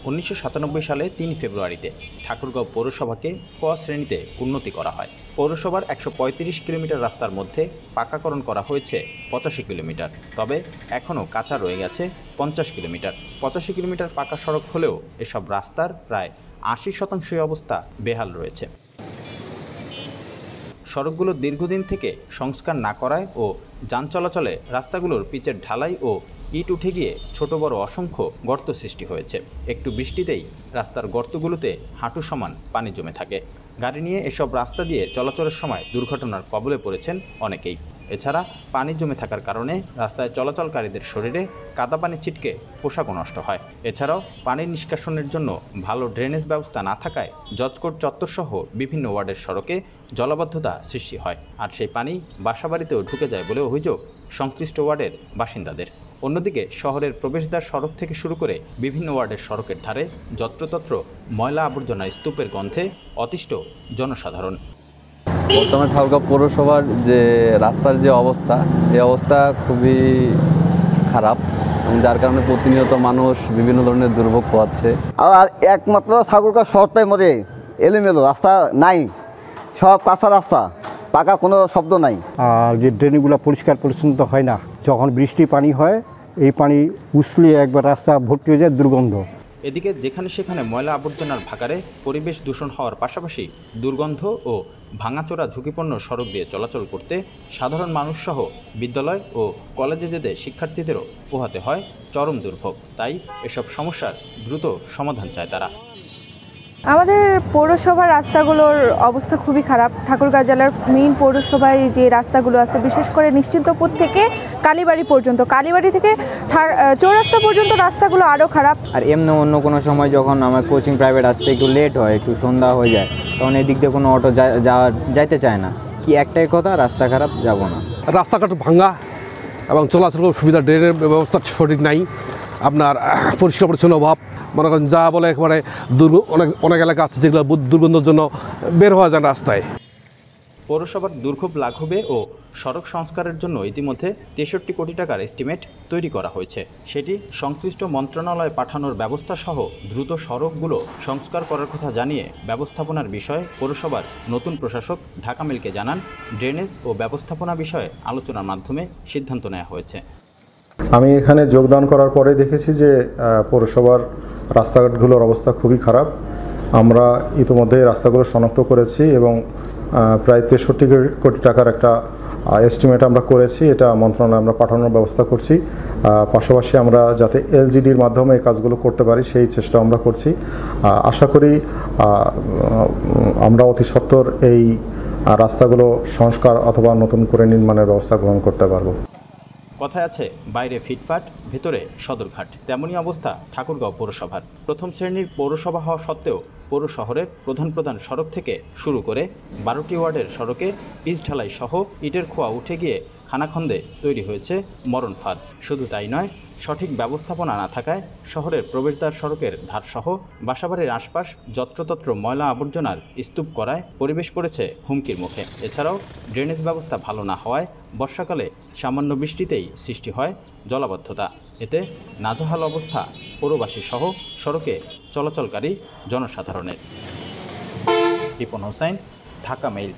1997 সালে ৩ ফেব্রুয়ারিতে ঠাকুরগাঁও পৌরসভাকে ক শ্রেণীতে উন্নতি করা হয়। পৌরসভার ১৩৫ কিলোমিটার রাস্তার মধ্যে পাকাকরণ করা হয়েছে ৮৫ কিলোমিটার, তবে এখনও কাঁচা রয়ে গেছে ৫০ কিলোমিটার। ৮৫ কিলোমিটার পাকা সড়ক হলেও এসব রাস্তার প্রায় ৮০% অবস্থা বেহাল রয়েছে। সড়কগুলো দীর্ঘদিন থেকে সংস্কার না করায় ও যান চলাচলে রাস্তাগুলোর পিচের ঢালাই ও ইট উঠে গিয়ে ছোট বড় অসংখ্য গর্ত সৃষ্টি হয়েছে। একটু বৃষ্টিতেই রাস্তার গর্তগুলোতে হাঁটু সমান পানি জমে থাকে। গাড়ি নিয়ে এসব রাস্তা দিয়ে চলাচলের সময় দুর্ঘটনার কবলে পড়েছেন অনেকেই। এছাড়া পানি জমে থাকার কারণে রাস্তায় চলাচলকারীদের শরীরে কাদা পানি ছিটকে পোশাকও নষ্ট হয়। এছাড়াও পানি নিষ্কাশনের জন্য ভালো ড্রেনেজ ব্যবস্থা না থাকায় জজকোর্ট চত্বরসহ বিভিন্ন ওয়ার্ডের সড়কে জলাবদ্ধতা সৃষ্টি হয়, আর সেই পানি বাসাবাড়িতেও ঢুকে যায় বলে অভিযোগ সংশ্লিষ্ট ওয়ার্ডের বাসিন্দাদের। অন্যদিকে শহরের প্রবেশদ্বার সড়ক থেকে শুরু করে বিভিন্ন ওয়ার্ডের সড়কের ধারে যত্রতত্র ময়লা আবর্জনা স্তূপের গন্ধে অতিষ্ঠ জনসাধারণ। বর্তমানে ঠাকুরগাঁও পৌরসভার যে রাস্তার যে অবস্থা, এই অবস্থা খুবই খারাপ, যার কারণে প্রতিনিয়ত মানুষ বিভিন্ন ধরনের দুর্ভোগ পোহাচ্ছে। আর একমাত্র ঠাকুরগাঁও শহরটার মধ্যে এলোমেলো রাস্তা নাই, সব কাঁচা রাস্তা, পাকা কোনো শব্দ নাই। আর যে ড্রেনগুলো পরিষ্কার পরিচ্ছন্ন হয় না, যখন বৃষ্টি পানি হয় এই পানি উছলিয়ে একবার রাস্তা ভর্তি হয়ে যায় দুর্গন্ধ। এদিকে যেখানে সেখানে ময়লা আবর্জনার ভাগাড়ে পরিবেশ দূষণ হওয়ার পাশাপাশি দুর্গন্ধ ও ভাঙাচোরা ঝুঁকিপূর্ণ সড়ক দিয়ে চলাচল করতে সাধারণ মানুষসহ বিদ্যালয় ও কলেজে যেতে শিক্ষার্থীদেরও পোহাতে হয় চরম দুর্ভোগ। তাই এসব সমস্যার দ্রুত সমাধান চায় তারা। আমাদের পৌরসভার রাস্তাগুলোর অবস্থা খুবই খারাপ। ঠাকুরগাঁও জেলার মেইন পৌরসভায় যে রাস্তাগুলো আছে, বিশেষ করে নিশ্চিন্তপুর থেকে কালীবাড়ি পর্যন্ত, কালীবাড়ি থেকে চৌরাস্তা পর্যন্ত রাস্তাগুলো আরও খারাপ। আর এমনি অন্য কোনো সময় যখন আমার কোচিং প্রাইভেট আসতে একটু লেট হয়, একটু সন্ধ্যা হয়ে যায়, তখন এদিক দিয়ে কোনো অটো যাইতে চায় না। কি একটাই কথা, রাস্তা খারাপ, যাব না। রাস্তাঘাট ভাঙা এবং চলাচল সুবিধা, ড্রেনের ব্যবস্থা সঠিক নাই, আপনার পরিষ্কার পরিচ্ছন্ন অভাব, মনে করেন যা বলে একেবারে অনেক এলাকা আছে যেগুলো দুর্গন্ধের জন্য বের হওয়া যায় রাস্তায়। পৌরসভার দুর্ভোগ লাঘবে ও সড়ক সংস্কারের জন্য ইতিমধ্যে ৬৩ কোটি টাকার এস্টিমেট তৈরি করা হয়েছে। সেটি সংশ্লিষ্ট মন্ত্রণালয়ে পাঠানোর ব্যবস্থা সহ দ্রুত সড়কগুলো সংস্কার করার কথা জানিয়ে ব্যবস্থাপনার বিষয়ে পৌরসভার নতুন প্রশাসক ঢাকা মেলকে জানান, ড্রেনেজ ও ব্যবস্থাপনা বিষয়ে আলোচনার মাধ্যমে সিদ্ধান্ত নেওয়া হয়েছে। আমি এখানে যোগদান করার পরে দেখেছি যে পৌরসভার রাস্তাঘাটগুলোর অবস্থা খুবই খারাপ। আমরা ইতিমধ্যে রাস্তাগুলো শনাক্ত করেছি এবং প্রায় ৬৩ কোটি টাকার একটা এস্টিমেট আমরা করেছি। এটা মন্ত্রণালয়ে আমরা পাঠানোর ব্যবস্থা করছি। পাশাপাশি আমরা যাতে এলজিডির মাধ্যমে এই কাজগুলো করতে পারি সেই চেষ্টা আমরা করছি। আশা করি আমরা অতি সত্বর এই রাস্তাগুলো সংস্কার অথবা নতুন করে নির্মাণের ব্যবস্থা গ্রহণ করতে পারব। কথায় আছে, বাইরে ফিটপাট, ভেতরে সদরঘাট। তেমনই অবস্থা ঠাকুরগাঁও পৌরসভার। প্রথম শ্রেণীর পৌরসভা হওয়া সত্ত্বেও পৌর শহরের প্রধান সড়ক থেকে শুরু করে 12টি ওয়ার্ডের সড়কে পিচ ঢালাই সহ ইটের খোয়া উঠে গিয়ে খানাখন্দে তৈরি হয়েছে মরণ ফাঁদ। শুধু তাই নয়, সঠিক ব্যবস্থাপনা না থাকায় শহরের প্রবেশদ্বার সড়কের ধারসহ বাসাবাড়ির আশপাশ যত্রতত্র ময়লা আবর্জনার স্তূপ করায় পরিবেশ পড়েছে হুমকির মুখে। এছাড়াও ড্রেনেজ ব্যবস্থা ভালো না হওয়ায় বর্ষাকালে সামান্য বৃষ্টিতেই সৃষ্টি হয় জলাবদ্ধতা। এতে নাজেহাল অবস্থা পৌরবাসী সহ সড়কে চলাচলকারী জনসাধারণের। রিপন হোসেন, ঢাকা মেইল।